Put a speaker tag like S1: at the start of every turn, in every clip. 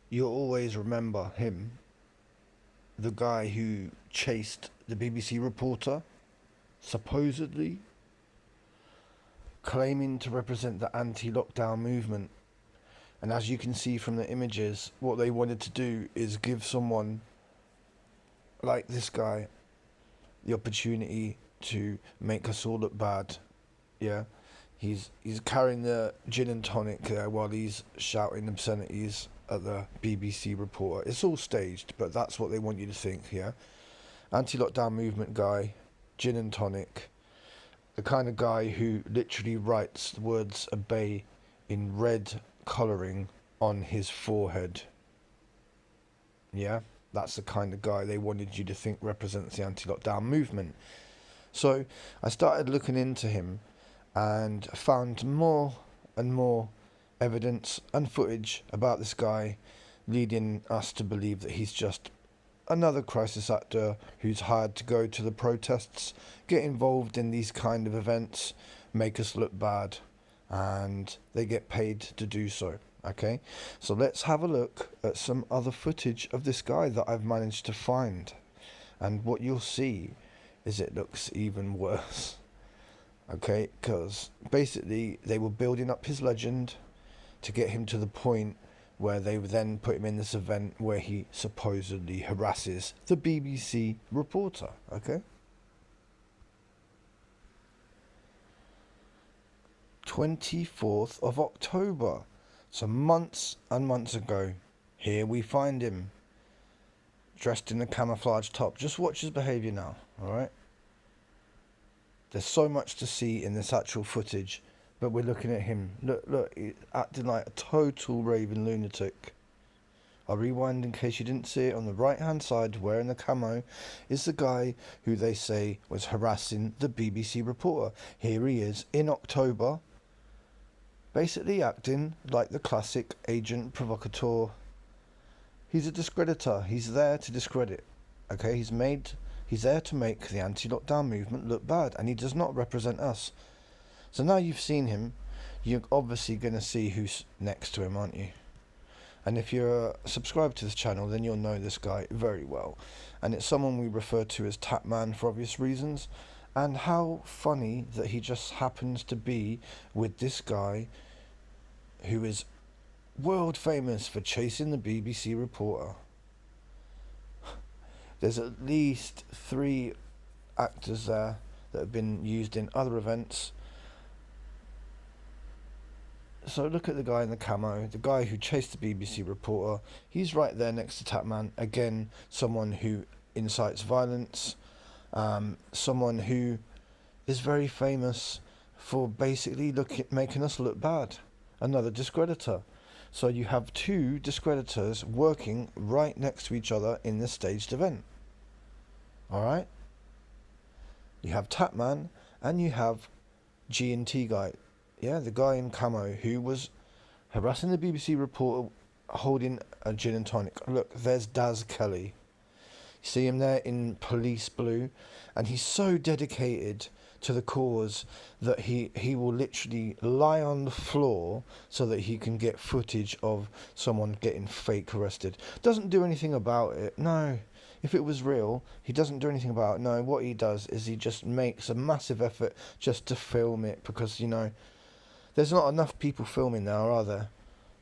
S1: you'll always remember him, the guy who chased the BBC reporter, supposedly claiming to represent the anti-lockdown movement. And as you can see from the images, what they wanted to do is give someone like this guy the opportunity to make us all look bad. Yeah, he's carrying the gin and tonic there while he's shouting obscenities at the BBC reporter. It's all staged, but that's what they want you to think. Yeah, anti-lockdown movement guy, gin and tonic, the kind of guy who literally writes the words "obey" in red colouring on his forehead. Yeah, that's the kind of guy they wanted you to think represents the anti-lockdown movement. So I started looking into him and found more and more evidence and footage about this guy, leading us to believe that he's just another crisis actor who's hired to go to the protests, get involved in these kind of events, make us look bad, and they get paid to do so. Okay, so let's have a look at some other footage of this guy that I've managed to find, and what you'll see is it looks even worse. Okay, because basically they were building up his legend to get him to the point where they would then put him in this event where he supposedly harasses the BBC reporter. Okay, 24th of October, so months and months ago. Here we find him dressed in a camouflage top. Just watch his behaviour now. All right, there's so much to see in this actual footage, but we're looking at him. Look, he's acting like a total raving lunatic. I'll rewind in case you didn't see it. On the right hand side, wearing the camo, is the guy who they say was harassing the BBC reporter. Here he is in October, basically acting like the classic agent provocateur. He's a discreditor. He's there to discredit. Okay, he's there to make the anti-lockdown movement look bad, and he does not represent us. So now you've seen him, you're obviously going to see who's next to him, aren't you? And if you're subscribed to this channel, then you'll know this guy very well. And it's someone we refer to as Tapman for obvious reasons. And how funny that he just happens to be with this guy who is world famous for chasing the BBC reporter. There's at least 3 actors there that have been used in other events. So look at the guy in the camo, the guy who chased the BBC reporter. He's right there next to Tapman. Again, someone who incites violence, someone who is very famous for basically making us look bad. Another discreditor. So you have 2 discreditors working right next to each other in this staged event. Alright? You have Tapman and you have G&T guy. Yeah, the guy in camo who was harassing the BBC reporter holding a gin and tonic. Look, there's Daz Kelly. You see him there in police blue, and he's so dedicated to the cause that he will literally lie on the floor so that he can get footage of someone getting fake arrested. Doesn't do anything about it, no. If it was real, he doesn't do anything about it. No, what he does is he just makes a massive effort just to film it because, you know, there's not enough people filming now, are there?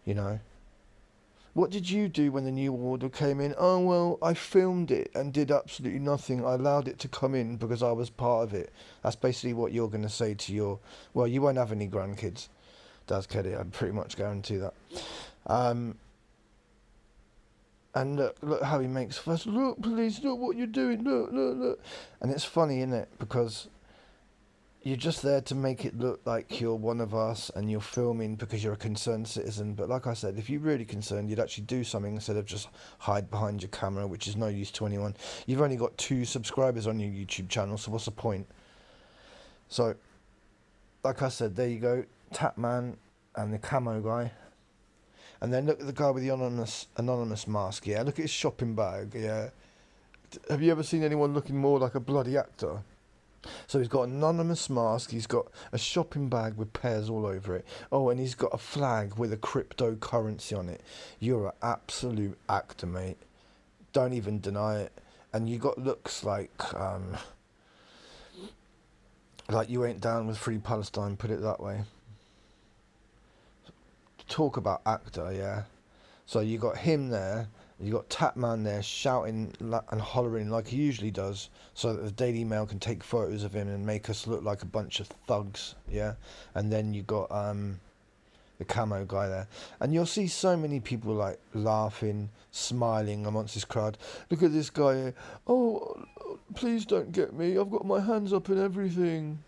S1: You know. What did you do when the new order came in? Oh, well, I filmed it and did absolutely nothing. I allowed it to come in because I was part of it. That's basically what you're going to say to your... Well, you won't have any grandkids, Daz Kelly. I pretty much guarantee that. And look how he makes fuss. Look, police, look what you're doing. Look. And it's funny, isn't it? Because you're just there to make it look like you're one of us and you're filming because you're a concerned citizen. But like I said, if you're really concerned, you'd actually do something instead of just hide behind your camera, which is no use to anyone. You've only got 2 subscribers on your YouTube channel, so what's the point? So, like I said, there you go. Tapman and the camo guy. And then look at the guy with the anonymous mask. Yeah, look at his shopping bag. Yeah. Have you ever seen anyone looking more like a bloody actor? So he's got an anonymous mask, he's got a shopping bag with pears all over it. Oh, and he's got a flag with a cryptocurrency on it. You're an absolute actor, mate. Don't even deny it. And you got looks like you ain't down with Free Palestine, put it that way. Talk about actor, yeah. So you got him there, you got Tatman there shouting and hollering like he usually does, so that the Daily Mail can take photos of him and make us look like a bunch of thugs, yeah. And then you got the camo guy there, and you'll see so many people like laughing, smiling amongst this crowd. Look at this guy here. Oh, please don't get me. I've got my hands up and everything.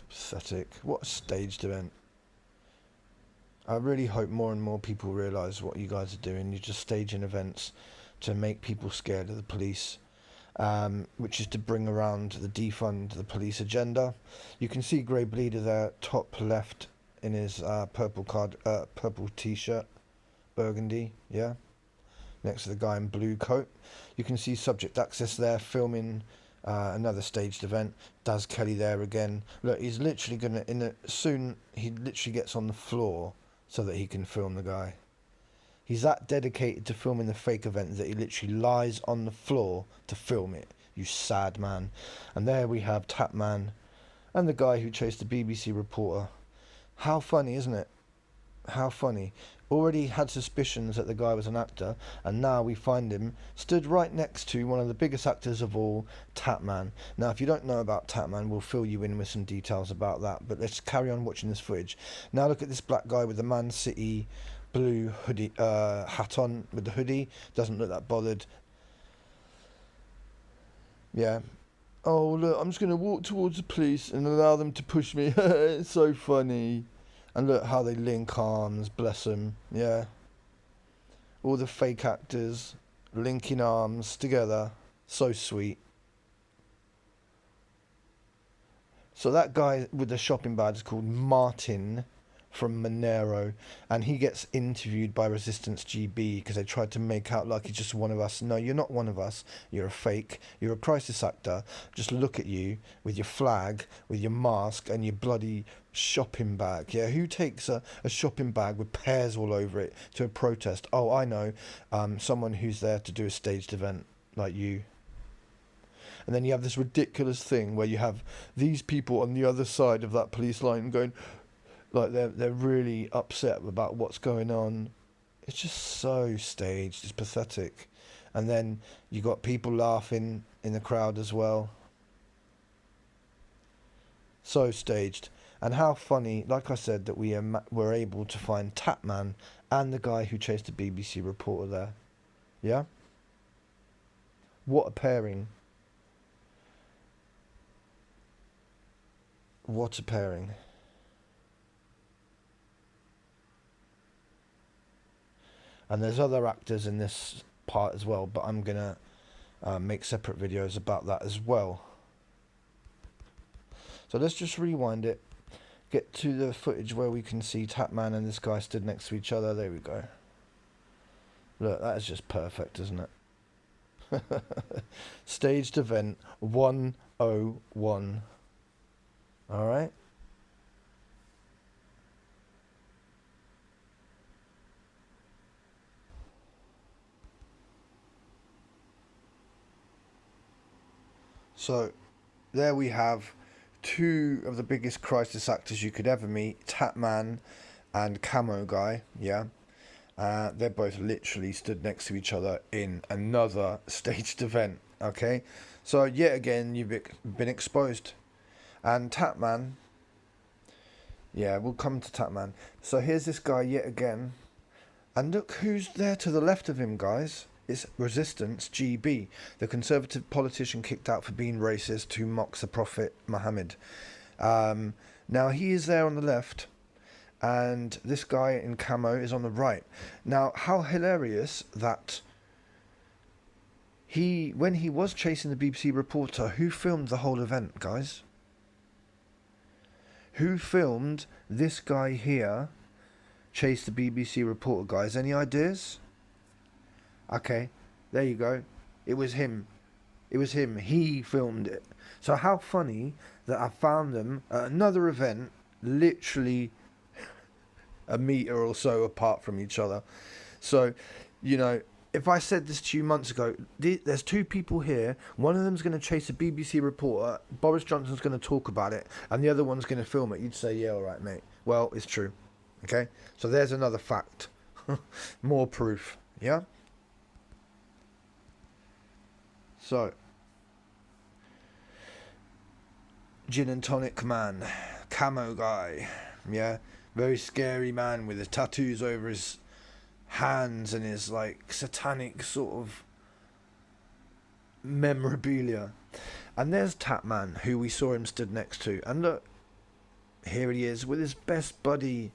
S1: Pathetic. What a staged event. I really hope more and more people realise what you guys are doing. You're just staging events to make people scared of the police, which is to bring around the defund the police agenda. You can see Grey Bleeder there, top left, in his purple t-shirt, burgundy, yeah, next to the guy in blue coat. You can see Subject Access there filming another staged event. Daz Kelly there again. Look, he's literally gonna soon. He literally gets on the floor so that he can film the guy. He's that dedicated to filming the fake event that he literally lies on the floor to film it. You sad man. And there we have Tatman and the guy who chased the BBC reporter. How funny, isn't it? How funny. Already had suspicions that the guy was an actor, and now we find him stood right next to one of the biggest actors of all, Tatman. Now, if you don't know about Tatman, we'll fill you in with some details about that, but let's carry on watching this footage. Now look at this black guy with the Man City blue hoodie hat on with the hoodie. Doesn't look that bothered. Yeah. Oh, look, I'm just going to walk towards the police and allow them to push me. It's so funny. And look how they link arms, bless them, yeah. All the fake actors linking arms together, so sweet. So that guy with the shopping bag is called Martin from Monero, and he gets interviewed by Resistance GB because they tried to make out like he's just one of us. No, you're not one of us. You're a fake. You're a crisis actor. Just look at you with your flag, with your mask, and your bloody shopping bag. Yeah, who takes a shopping bag with pears all over it to a protest? Oh, I know. Someone who's there to do a staged event like you. And then you have this ridiculous thing where you have these people on the other side of that police line going, like they're really upset about what's going on. It's just so staged. It's pathetic. And then you got people laughing in the crowd as well. So staged. And how funny, like I said, that we were able to find Tatman and the guy who chased the BBC reporter there. Yeah? What a pairing. What a pairing. And there's other actors in this part as well, but I'm going to make separate videos about that as well. So let's just rewind it. Get to the footage where we can see Tatman and this guy stood next to each other. There we go. Look, that is just perfect, isn't it? Staged event 101. Alright. So, there we have two of the biggest crisis actors you could ever meet, Tatman and Camo Guy, yeah. They're both literally stood next to each other in another staged event, okay. So, yet again, you've been exposed. And Tatman, yeah, we'll come to Tatman. So, here's this guy yet again. And look who's there to the left of him, guys. It's Resistance GB, the conservative politician kicked out for being racist who mocks the Prophet Muhammad. Now he is there on the left, and this guy in camo is on the right. Now, how hilarious that when he was chasing the BBC reporter, who filmed the whole event, guys? Who filmed this guy here chase the BBC reporter, guys? Any ideas? Okay, there you go. It was him. It was him. He filmed it. So how funny that I found them at another event, literally a meter or so apart from each other. So, you know, if I said this to you months ago, there's two people here. One of them's going to chase a BBC reporter. Boris Johnson's going to talk about it, and the other one's going to film it. You'd say, yeah, all right, mate. Well, it's true. Okay? So there's another fact. More proof. Yeah? So, gin and tonic man. Camo guy. Yeah? Very scary man with his tattoos over his hands and his like satanic sort of memorabilia. And there's Tatman, who we saw him stood next to, and look, here he is with his best buddy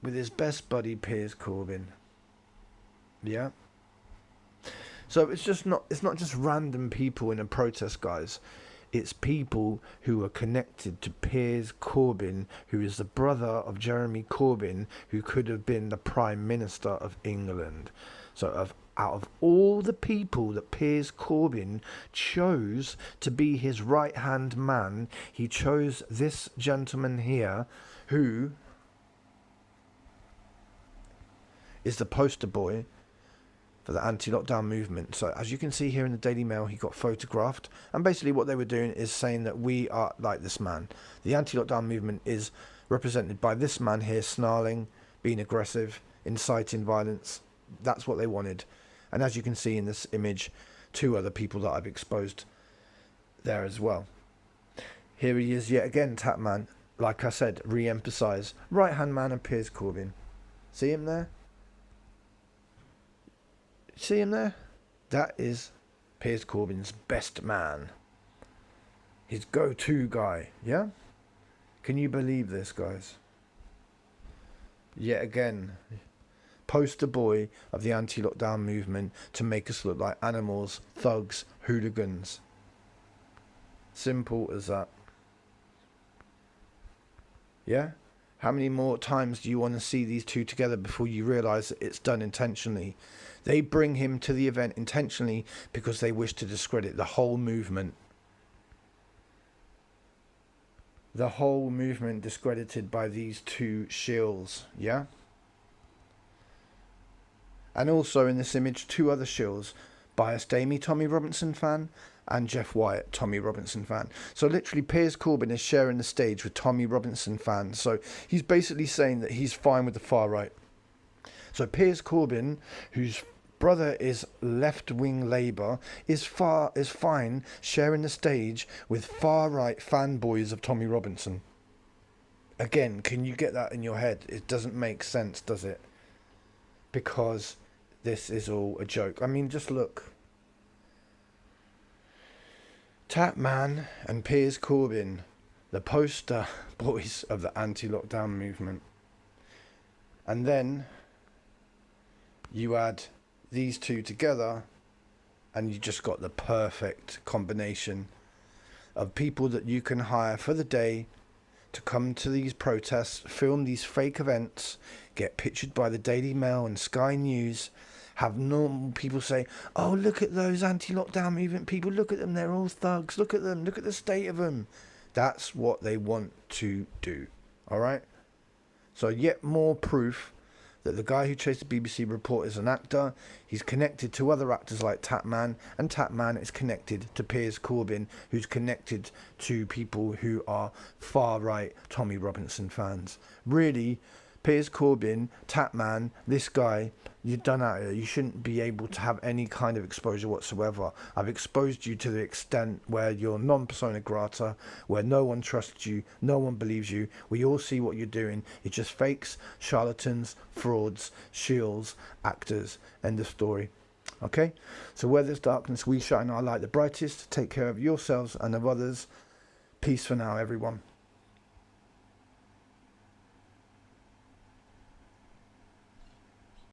S1: Piers Corbyn. Yeah, so it's not just random people in a protest, guys. It's people who are connected to Piers Corbyn, who is the brother of Jeremy Corbyn, who could have been the Prime Minister of England. So out of all the people that Piers Corbyn chose to be his right-hand man, he chose this gentleman here, who is the poster boy for the anti-lockdown movement. So as you can see here in the Daily Mail, he got photographed, and basically what they were doing is saying that we are like this man. The anti-lockdown movement is represented by this man here, snarling, being aggressive, inciting violence. That's what they wanted. And as you can see in this image, two other people that I've exposed there as well. Here he is yet again, Tatman. Like I said, re-emphasise, right-hand man of Piers Corbyn. See him there? See him there? That is Piers Corbyn's best man. His go-to guy, yeah? Can you believe this, guys? Yet again, poster boy of the anti-lockdown movement to make us look like animals, thugs, hooligans. Simple as that. Yeah? How many more times do you want to see these two together before you realise that it's done intentionally? They bring him to the event intentionally because they wish to discredit the whole movement. The whole movement discredited by these two shills, yeah? And also in this image, two other shills. Biased Amy, Tommy Robinson fan, and Jeff Wyatt, Tommy Robinson fan. So literally Piers Corbyn is sharing the stage with Tommy Robinson fans. So he's basically saying that he's fine with the far right. So Piers Corbyn, whose brother is left-wing Labour, is fine sharing the stage with far-right fanboys of Tommy Robinson. Again, can you get that in your head? It doesn't make sense, does it? Because this is all a joke. I mean, just look. Tatman and Piers Corbyn, the poster boys of the anti-lockdown movement. And then you add these two together and you just got the perfect combination of people that you can hire for the day to come to these protests, film these fake events, get pictured by the Daily Mail and Sky News, have normal people say, oh, look at those anti-lockdown movement people, look at them, they're all thugs, look at them, look at the state of them. That's what they want to do, all right? So yet more proof that the guy who chased the BBC report is an actor. He's connected to other actors like Tatman, and Tatman is connected to Piers Corbyn, who's connected to people who are far-right Tommy Robinson fans. Really, Piers Corbyn, Tatman, this guy, you're done out here. You shouldn't be able to have any kind of exposure whatsoever. I've exposed you to the extent where you're non-persona grata, where no one trusts you, no one believes you. We all see what you're doing. It's just fakes, charlatans, frauds, shills, actors. End of story. Okay? So where there's darkness, we shine our light the brightest. Take care of yourselves and of others. Peace for now, everyone.